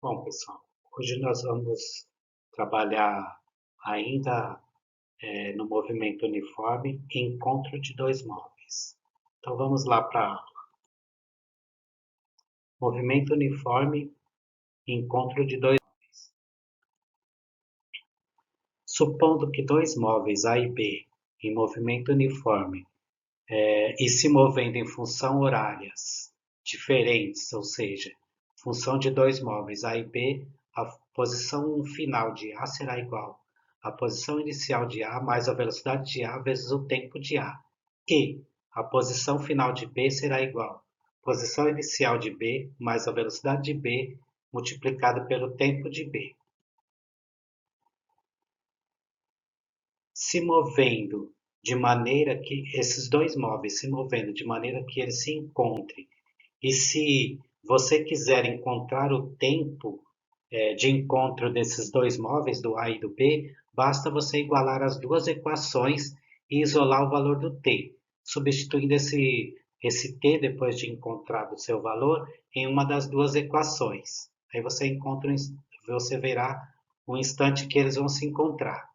Bom, pessoal, hoje nós vamos trabalhar ainda no movimento uniforme, encontro de dois móveis. Então vamos lá para movimento uniforme, encontro de dois móveis. Supondo que dois móveis A e B em movimento uniforme e se movendo em função horárias diferentes, ou seja, função de dois móveis A e B, a posição final de A será igual à posição inicial de A mais a velocidade de A vezes o tempo de A. E a posição final de B será igual à posição inicial de B mais a velocidade de B multiplicado pelo tempo de B. Se movendo de maneira que esses dois móveis se movendo de maneira que eles se encontrem. E se você quiser encontrar o tempo de encontro desses dois móveis, do A e do B, basta você igualar as duas equações e isolar o valor do t, substituindo esse t, depois de encontrado o seu valor, em uma das duas equações. Aí você verá o instante que eles vão se encontrar.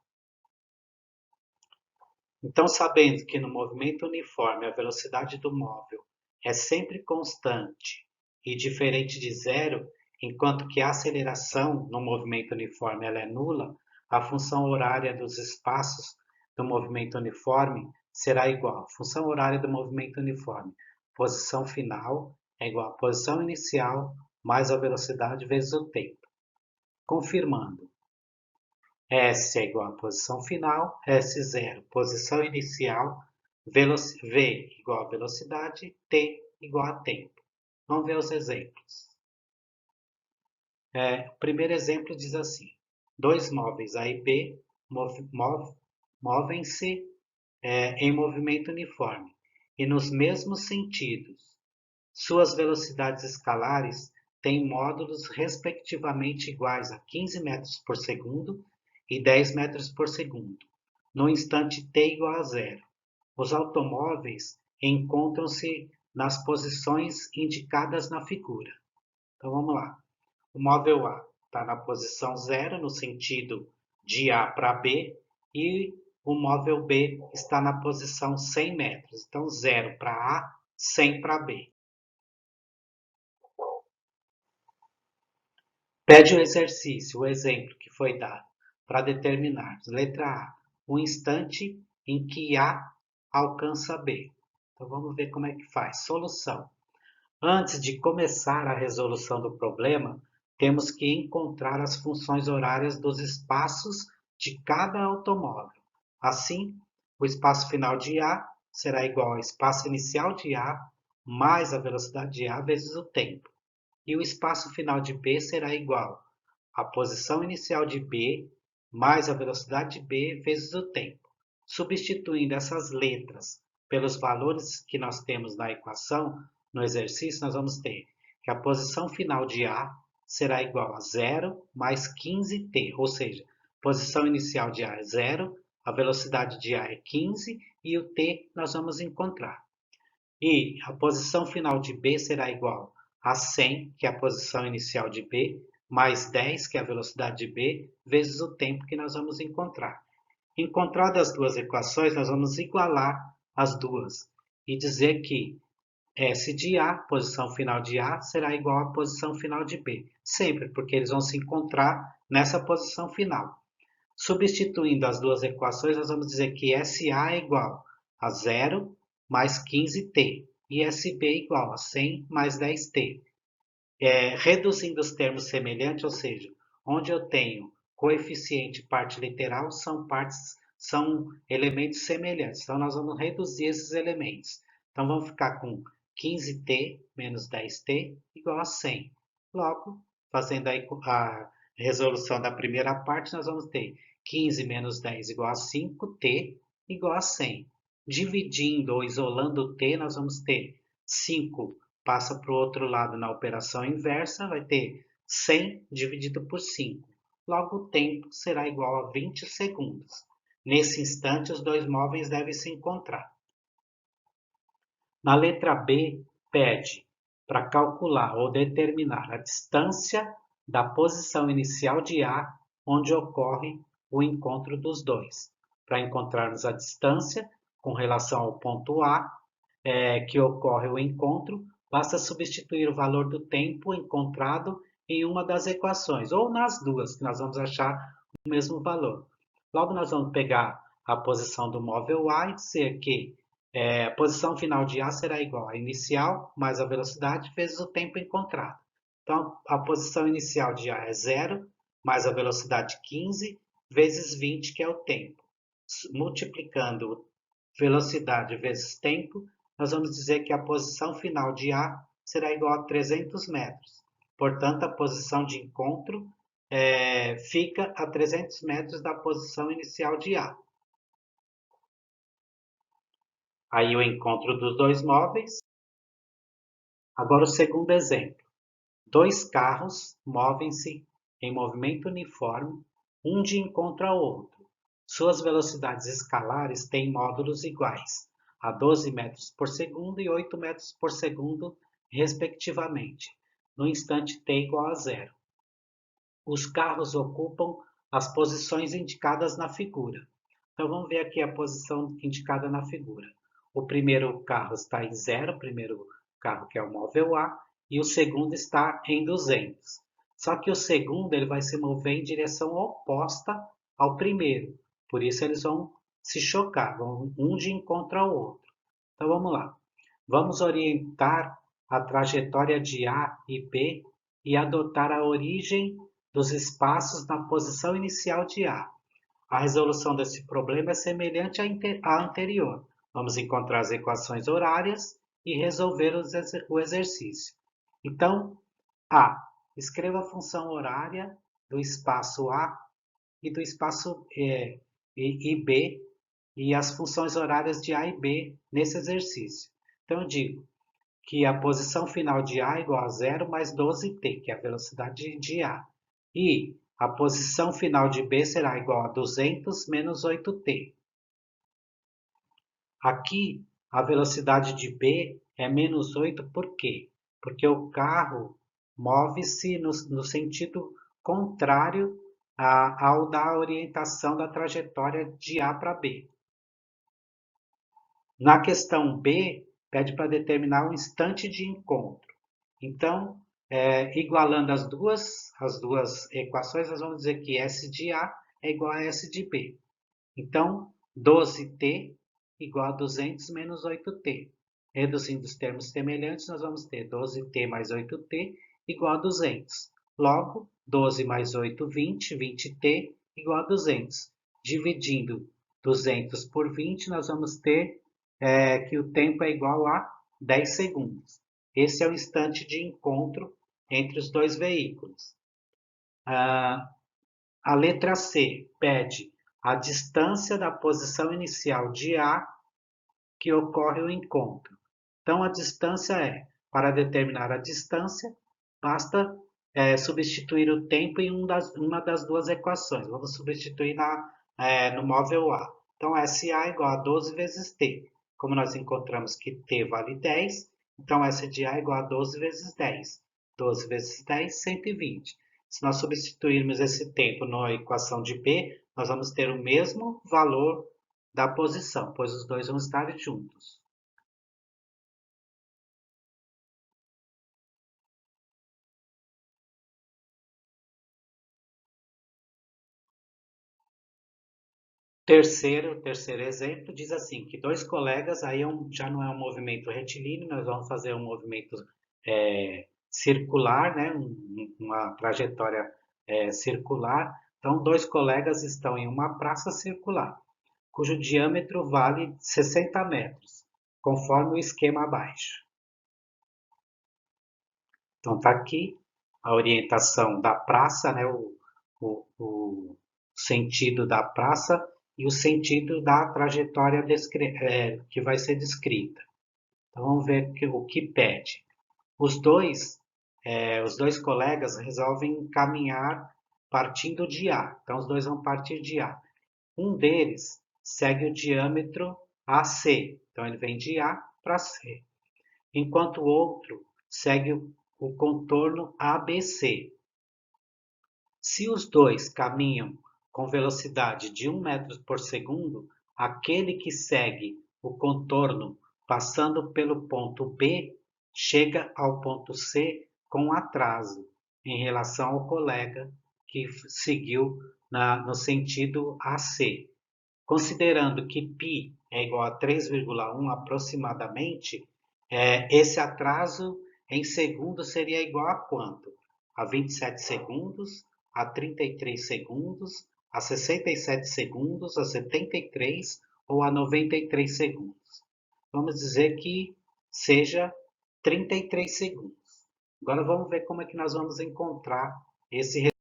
Então, sabendo que no movimento uniforme a velocidade do móvel é sempre constante e diferente de zero, enquanto que a aceleração no movimento uniforme ela é nula, a função horária dos espaços do movimento uniforme será igual. A função horária do movimento uniforme, posição final é igual a posição inicial mais a velocidade vezes o tempo. Confirmando. S é igual à posição final, S0, posição inicial, V igual a velocidade, T igual a tempo. Vamos ver os exemplos. O primeiro exemplo diz assim: dois móveis A e B movem-se em movimento uniforme e nos mesmos sentidos. Suas velocidades escalares têm módulos respectivamente iguais a 15 metros por segundo e 10 metros por segundo, no instante t igual a zero. Os automóveis encontram-se nas posições indicadas na figura. Então vamos lá. O móvel A está na posição 0, no sentido de A para B, e o móvel B está na posição 100 metros. Então 0 para A, 100 para B. Pede o exercício, o exemplo que foi dado, para determinar. Letra A, o instante em que A alcança B. Então vamos ver como é que faz. Solução. Antes de começar a resolução do problema, temos que encontrar as funções horárias dos espaços de cada automóvel. Assim, o espaço final de A será igual ao espaço inicial de A mais a velocidade de A vezes o tempo. E o espaço final de B será igual à posição inicial de B mais a velocidade de B vezes o tempo. Substituindo essas letras pelos valores que nós temos na equação, no exercício, nós vamos ter que a posição final de A será igual a 0 mais 15t, ou seja, a posição inicial de A é 0, a velocidade de A é 15 e o t nós vamos encontrar. E a posição final de B será igual a 100, que é a posição inicial de B, mais 10, que é a velocidade de B, vezes o tempo que nós vamos encontrar. Encontradas as duas equações, nós vamos igualar as duas e dizer que S de A, posição final de A, será igual à posição final de B. Sempre, porque eles vão se encontrar nessa posição final. Substituindo as duas equações, nós vamos dizer que SA é igual a 0 mais 15t e SB é igual a 100 mais 10t. Reduzindo os termos semelhantes, ou seja, onde eu tenho coeficiente e parte literal, são elementos semelhantes. Então, nós vamos reduzir esses elementos. Então, vamos ficar com 15t menos 10t igual a 100. Logo, fazendo a resolução da primeira parte, nós vamos ter 15 menos 10 igual a 5t igual a 100. Dividindo ou isolando o t, nós vamos ter 5 passa para o outro lado na operação inversa, vai ter 100 dividido por 5. Logo, o tempo será igual a 20 segundos. Nesse instante, os dois móveis devem se encontrar. Na letra B, pede para calcular ou determinar a distância da posição inicial de A, onde ocorre o encontro dos dois. Para encontrarmos a distância com relação ao ponto A, que ocorre o encontro, basta substituir o valor do tempo encontrado em uma das equações, ou nas duas, que nós vamos achar o mesmo valor. Logo, nós vamos pegar a posição do móvel A e dizer que a posição final de A será igual à inicial mais a velocidade vezes o tempo encontrado. Então, a posição inicial de A é 0, mais a velocidade 15, vezes 20, que é o tempo. Multiplicando velocidade vezes tempo, nós vamos dizer que a posição final de A será igual a 300 metros. Portanto, a posição de encontro fica a 300 metros da posição inicial de A. Aí o encontro dos dois móveis. Agora o segundo exemplo. Dois carros movem-se em movimento uniforme, um de encontro ao outro. Suas velocidades escalares têm módulos iguais, a 12 metros por segundo e 8 metros por segundo, respectivamente, no instante t igual a zero. Os carros ocupam as posições indicadas na figura. Então vamos ver aqui a posição indicada na figura. O primeiro carro está em 0, o primeiro carro que é o móvel A, e o segundo está em 200. Só que o segundo ele vai se mover em direção oposta ao primeiro. Por isso eles vão se chocar, vão um de encontro ao outro. Então vamos lá. Vamos orientar a trajetória de A e B e adotar a origem dos espaços na posição inicial de A. A resolução desse problema é semelhante à anterior. Vamos encontrar as equações horárias e resolver o exercício. Então, A. Escreva a função horária do espaço A e do espaço e B e as funções horárias de A e B nesse exercício. Então, eu digo que a posição final de A é igual a 0 mais 12t, que é a velocidade de A. E a posição final de B será igual a 200 menos 8t. Aqui, a velocidade de B é menos 8, por quê? Porque o carro move-se no sentido contrário ao da orientação da trajetória de A para B. Na questão B, pede para determinar o instante de encontro. Então, igualando as duas equações, nós vamos dizer que S de A é igual a S de B. Então, 12t igual a 200 menos 8t. Reduzindo os termos semelhantes, nós vamos ter 12t mais 8t igual a 200. Logo, 12 mais 8, 20, 20t igual a 200. Dividindo 200 por 20, nós vamos ter que o tempo é igual a 10 segundos. Esse é o instante de encontro entre os dois veículos. A letra C pede a distância da posição inicial de A que ocorre o encontro. Então, a distância para determinar a distância, basta substituir o tempo em uma das duas equações. Vamos substituir no móvel A. Então, SA é igual a 12 vezes T. Como nós encontramos que T vale 10, então S de A é igual a 12 vezes 10. 12 vezes 10, 120. Se nós substituirmos esse tempo na equação de B, nós vamos ter o mesmo valor da posição, pois os dois vão estar juntos. Terceiro exemplo diz assim, que dois colegas, aí já não é um movimento retilíneo, nós vamos fazer um movimento circular, né? Uma trajetória circular. Então, dois colegas estão em uma praça circular, cujo diâmetro vale 60 metros, conforme o esquema abaixo. Então, está aqui a orientação da praça, né? O sentido da praça e o sentido da trajetória que vai ser descrita. Então, vamos ver o que pede. Os dois colegas resolvem caminhar partindo de A. Então, os dois vão partir de A. Um deles segue o diâmetro AC. Então, ele vem de A para C. Enquanto o outro segue o contorno ABC. Se os dois caminham com velocidade de 1 metro por segundo, aquele que segue o contorno passando pelo ponto B chega ao ponto C com atraso em relação ao colega que seguiu no sentido AC. Considerando que π é igual a 3,1 aproximadamente, esse atraso em segundos seria igual a quanto? A 27 segundos, a 33 segundos, a 67 segundos, a 73 ou a 93 segundos. Vamos dizer que seja 33 segundos. Agora vamos ver como é que nós vamos encontrar esse resultado.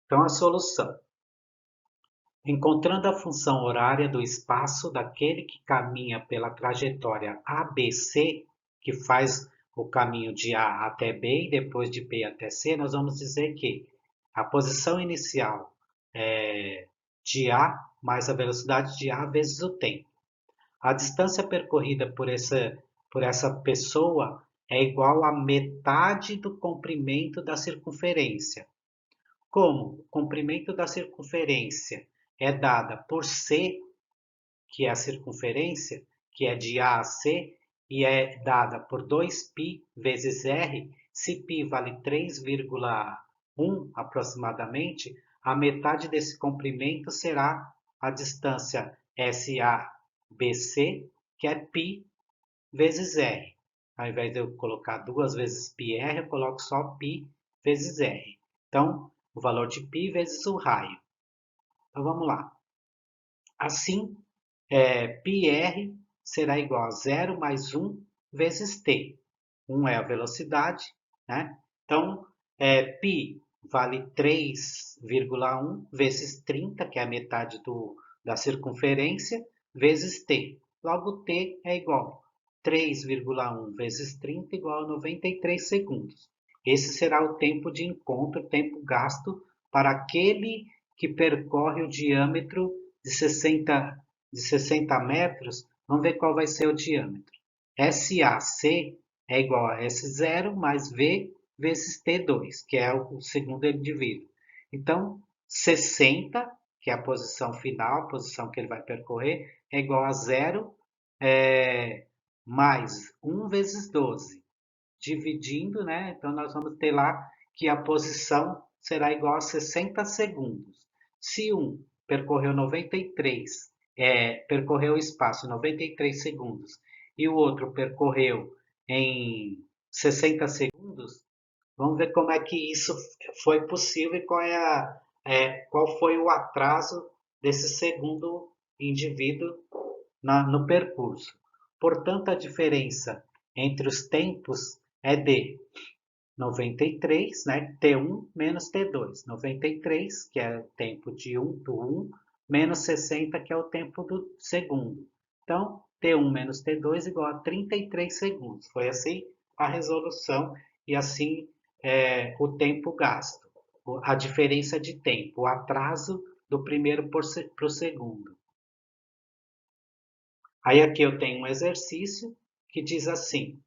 Então, a solução. Encontrando a função horária do espaço daquele que caminha pela trajetória ABC, que faz o caminho de A até B e depois de B até C, nós vamos dizer que a posição inicial é de A mais a velocidade de A vezes o tempo. A distância percorrida por essa pessoa é igual a metade do comprimento da circunferência. Como o comprimento da circunferência é dada por C, que é a circunferência, que é de A a C, e é dada por 2π vezes R, se π vale 3,1 aproximadamente, a metade desse comprimento será a distância SABC, que é π vezes R. Ao invés de eu colocar 2 vezes πr, eu coloco só π vezes R. Então, o valor de π vezes o raio. Então, vamos lá. Assim, πr será igual a 0 mais 1 vezes t. 1 é a velocidade, né? Então, π vale 3,1 vezes 30, que é a metade da circunferência, vezes t. Logo, t é igual a 3,1 vezes 30 igual a 93 segundos. Esse será o tempo de encontro, o tempo gasto para aquele que percorre o diâmetro de 60 metros. Vamos ver qual vai ser o diâmetro. SAC é igual a S0 mais V vezes T2, que é o segundo indivíduo. Então, 60, que é a posição final, a posição que ele vai percorrer, é igual a 0 mais 1 vezes 12. Dividindo, né? Então, nós vamos ter lá que a posição será igual a 60 segundos. Se um percorreu 93, percorreu o espaço em 93 segundos e o outro percorreu em 60 segundos, vamos ver como é que isso foi possível e qual foi o atraso desse segundo indivíduo no percurso. Portanto, a diferença entre os tempos é de 93, né? T1 menos T2. 93, que é o tempo do 1, menos 60, que é o tempo do segundo. Então, T1 menos T2 igual a 33 segundos. Foi assim a resolução e assim o tempo gasto. A diferença de tempo, o atraso do primeiro para o segundo. Aí aqui eu tenho um exercício que diz assim: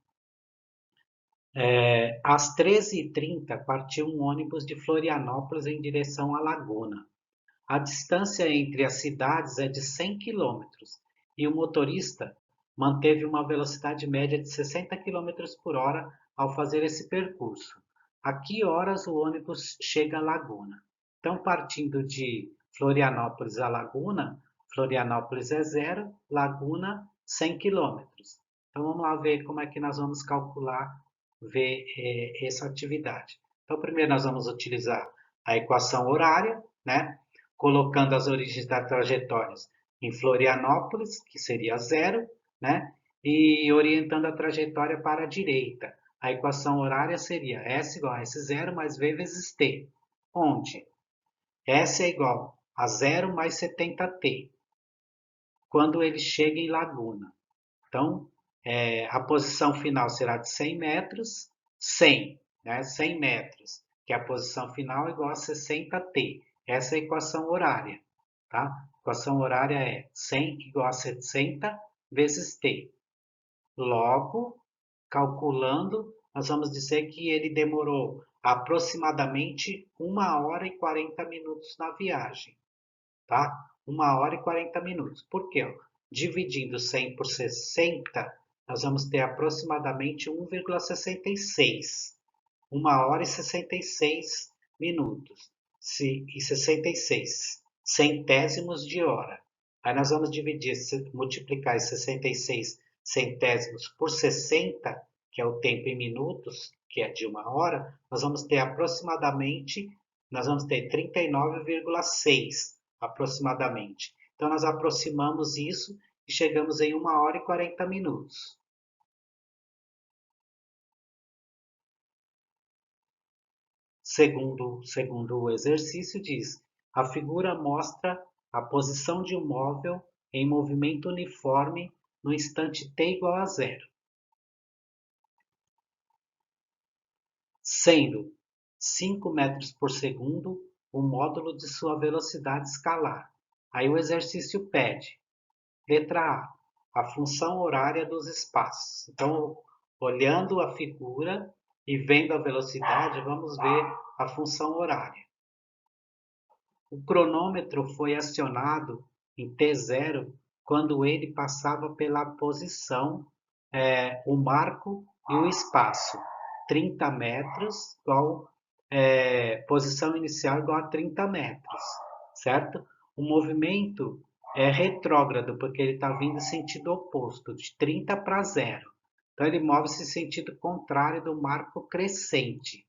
às 13h30 partiu um ônibus de Florianópolis em direção à Laguna. A distância entre as cidades é de 100 quilômetros e o motorista manteve uma velocidade média de 60 quilômetros por hora ao fazer esse percurso. A que horas o ônibus chega à Laguna? Então, partindo de Florianópolis a Laguna, Florianópolis é 0, Laguna 100 quilômetros. Então, vamos lá ver como é que nós vamos calcular, ver essa atividade. Então, primeiro nós vamos utilizar a equação horária, né? Colocando as origens das trajetórias em Florianópolis, que seria 0, né? E orientando a trajetória para a direita. A equação horária seria S igual a S0 mais V vezes T, onde S é igual a 0 mais 70T, quando ele chega em Laguna. Então, a posição final será de 100 metros, 100, né? 100 metros, que é a posição final igual a 60T. Essa é a equação horária, tá? A equação horária é 100 igual a 60 vezes T. Logo, calculando, nós vamos dizer que ele demorou aproximadamente 1 hora e 40 minutos na viagem, tá? 1 hora e 40 minutos. Por quê? Dividindo 100 por 60, nós vamos ter aproximadamente 1,66. 1 hora e 66 minutos. E 66 centésimos de hora. Aí nós vamos dividir, multiplicar esses 66 centésimos por 60, que é o tempo em minutos, que é de 1 hora, nós vamos ter aproximadamente, nós vamos ter 39,6 aproximadamente. Então nós aproximamos isso e chegamos em 1 hora e 40 minutos. Segundo o exercício, diz: a figura mostra a posição de um móvel em movimento uniforme no instante t igual a zero, sendo 5 metros por segundo o módulo de sua velocidade escalar. Aí o exercício pede, letra A função horária dos espaços. Então, olhando a figura e vendo a velocidade, vamos ver a função horária. O cronômetro foi acionado em T0 quando ele passava pela posição, o marco e o espaço. 30 metros igual, posição inicial igual a 30 metros, certo? O movimento é retrógrado, porque ele está vindo em sentido oposto, de 30 para 0. Então ele move-se em sentido contrário do marco crescente.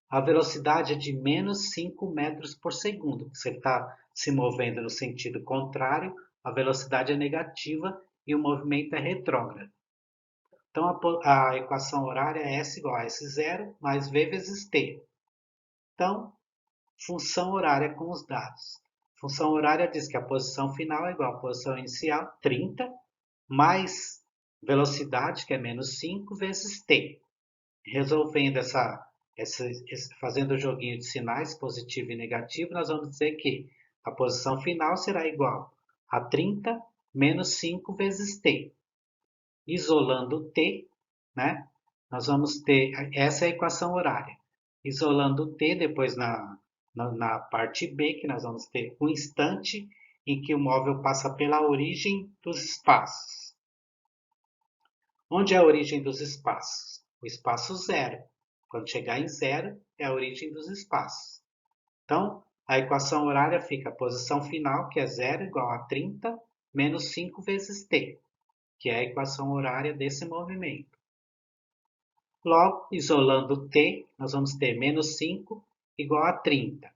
A velocidade é de menos 5 metros por segundo. Você está se movendo no sentido contrário, a velocidade é negativa e o movimento é retrógrado. Então, a equação horária é S igual a S0 mais V vezes T. Então, função horária com os dados. Função horária diz que a posição final é igual à posição inicial, 30, mais velocidade, que é menos 5, vezes T. Resolvendo fazendo o joguinho de sinais, positivo e negativo, nós vamos dizer que a posição final será igual a 30 menos 5 vezes t. Isolando t, né, nós vamos ter, essa é a equação horária. Isolando t, depois na parte B, que nós vamos ter um instante em que o móvel passa pela origem dos espaços. Onde é a origem dos espaços? O espaço zero. Quando chegar em zero, é a origem dos espaços. Então, a equação horária fica a posição final, que é zero, igual a 30, menos 5 vezes t, que é a equação horária desse movimento. Logo, isolando t, nós vamos ter menos 5 igual a 30.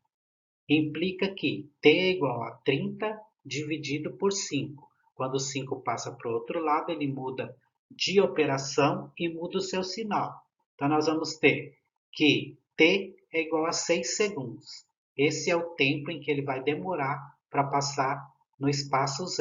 Implica que t é igual a 30 dividido por 5. Quando o 5 passa para o outro lado, ele muda de operação e muda o seu sinal. Então, nós vamos ter que t é igual a 6 segundos. Esse é o tempo em que ele vai demorar para passar no espaço zero.